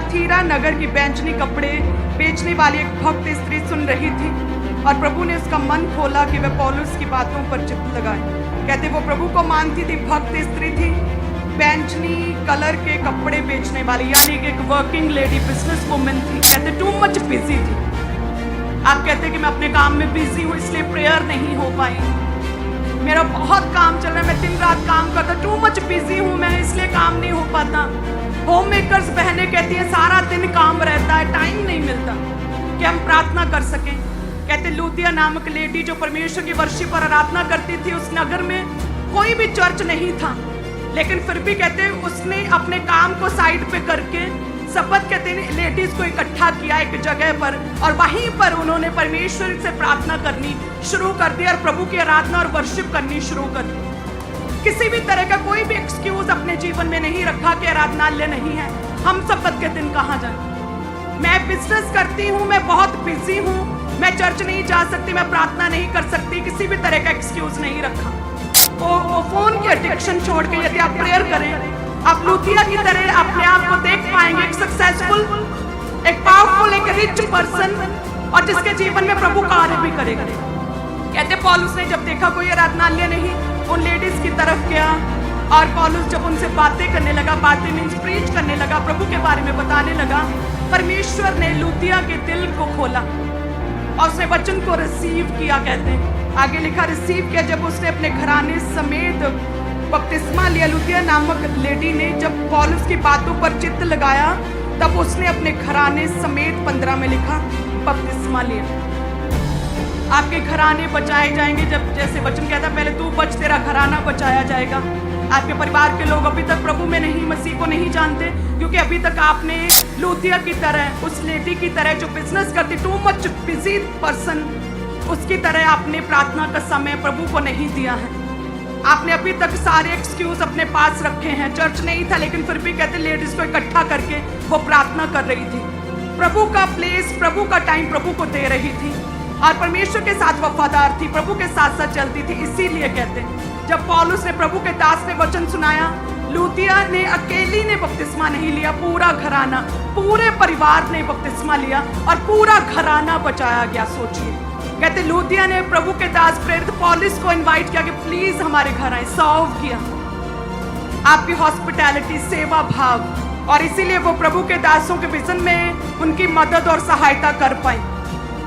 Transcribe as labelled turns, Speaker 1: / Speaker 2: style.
Speaker 1: थियातीरा नगर की बैंजनी कपड़े बेचने वाली एक भक्त स्त्री सुन रही थी और प्रभु ने उसका मन खोला कि वह पौलुस की बातों पर चित्त लगाए। कहते वो प्रभु को मानती थी, भक्त स्त्री थी, बैंजनी कलर के कपड़े बेचने वाली, यानी कि एक वर्किंग लेडी, बिजनेस वुमेन थी। कहते टू मच बिजी थी। आप कहते कि मैं अपने काम में बिजी हूँ इसलिए प्रेयर नहीं हो पाई, मेरा बहुत काम चल रहा है, मैं दिन रात काम करता, टू मच बिजी हूँ मैं इसलिए काम नहीं हो पाता। होम मेकर्स बहनें कहती हैं सारा दिन काम रहता है, टाइम नहीं मिलता कि हम प्रार्थना कर सकें। कहते लूदिया नामक लेडी जो परमेश्वर की वर्शिप पर आराधना करती थी, उस नगर में कोई भी चर्च नहीं था, लेकिन फिर भी कहते उसने अपने काम को साइड पे करके सबत कहते हैं लेडीज को इकट्ठा किया एक जगह पर, और वहीं पर उन्होंने परमेश्वर से प्रार्थना करनी शुरू कर दी और प्रभु की आराधना और वर्शिप करनी शुरू कर दी। किसी भी तरह का कोई भी एक्सक्यूज अपने जीवन में नहीं रखा कि आराधनालय नहीं है, हम सबत के दिन कहाँ जाए, मैं बिजनेस करती हूँ, मैं बहुत बिजी हूँ, मैं चर्च नहीं जा सकती, मैं प्रार्थना नहीं कर सकती, किसी भी तरह का एक्सक्यूज नहीं रखा। वो फोन की एडिक्शन छोड़ के यदि आप प्रेयर करें, आप लूदिया की तरह अपने आप को देख पाएंगे, एक सक्सेसफुल, एक पावरफुल, एक रिच पर्सन, और जिसके जीवन में प्रभु कार्य भी करेगा। कहते पौलुस ने जब देखा कोई आराधनालय नहीं, उन लेडीज की तरफ गया और पौलुस जब उनसे बातें करने लगा, बातें मीन्स प्रीच करने लगा, प्रभु के बारे में बताने लगा, परमेश्वर ने लूदिया के दिल को खोला और उसने वचन को रिसीव किया। कहते हैं आगे लिखा रिसीव किया जब उसने अपने घराने समेत बपतिस्मा लिया। लूदिया नामक लेडी ने जब पौलुस की बातों पर चित्त लगाया, तब उसने अपने घराने समेत 15 में लिखा बपतिस्मा लिया। आपके घराने बचाए जाएंगे, जब जैसे वचन कहता है पहले तू बच, तेरा घराना बचाया जाएगा। आपके परिवार के लोग अभी तक प्रभु में नहीं, मसीह को नहीं जानते, क्योंकि अभी तक आपने लूदिया की तरह, उस लेडी की तरह जो बिजनेस करती, टू मच बिजी पर्सन, उसकी तरह आपने प्रार्थना का समय प्रभु को नहीं दिया है। आपने अभी तक सारे एक्सक्यूज अपने पास रखे हैं, चर्च नहीं था लेकिन फिर भी कहते लेडीज को इकट्ठा करके वो प्रार्थना कर रही थी, प्रभु का प्लेस, प्रभु का टाइम प्रभु को दे रही थी और परमेश्वर के साथ वफादार थी, प्रभु के साथ साथ चलती थी। इसीलिए कहते जब पौलुस ने, प्रभु के दास ने वचन सुनाया, लूदिया ने अकेली ने बपतिस्मा नहीं लिया, पूरा घराना, पूरे परिवार ने बपतिस्मा लिया और पूरा घराना बचाया गया। सोचिए, कहते लूदिया ने प्रभु के दास प्रेरित पौलुस को इनवाइट किया कि प्लीज हमारे घर आए, सर्व किया, आपकी हॉस्पिटैलिटी, सेवा भाव, और इसीलिए वो प्रभु के दासों के विजन में उनकी मदद और सहायता कर पाई।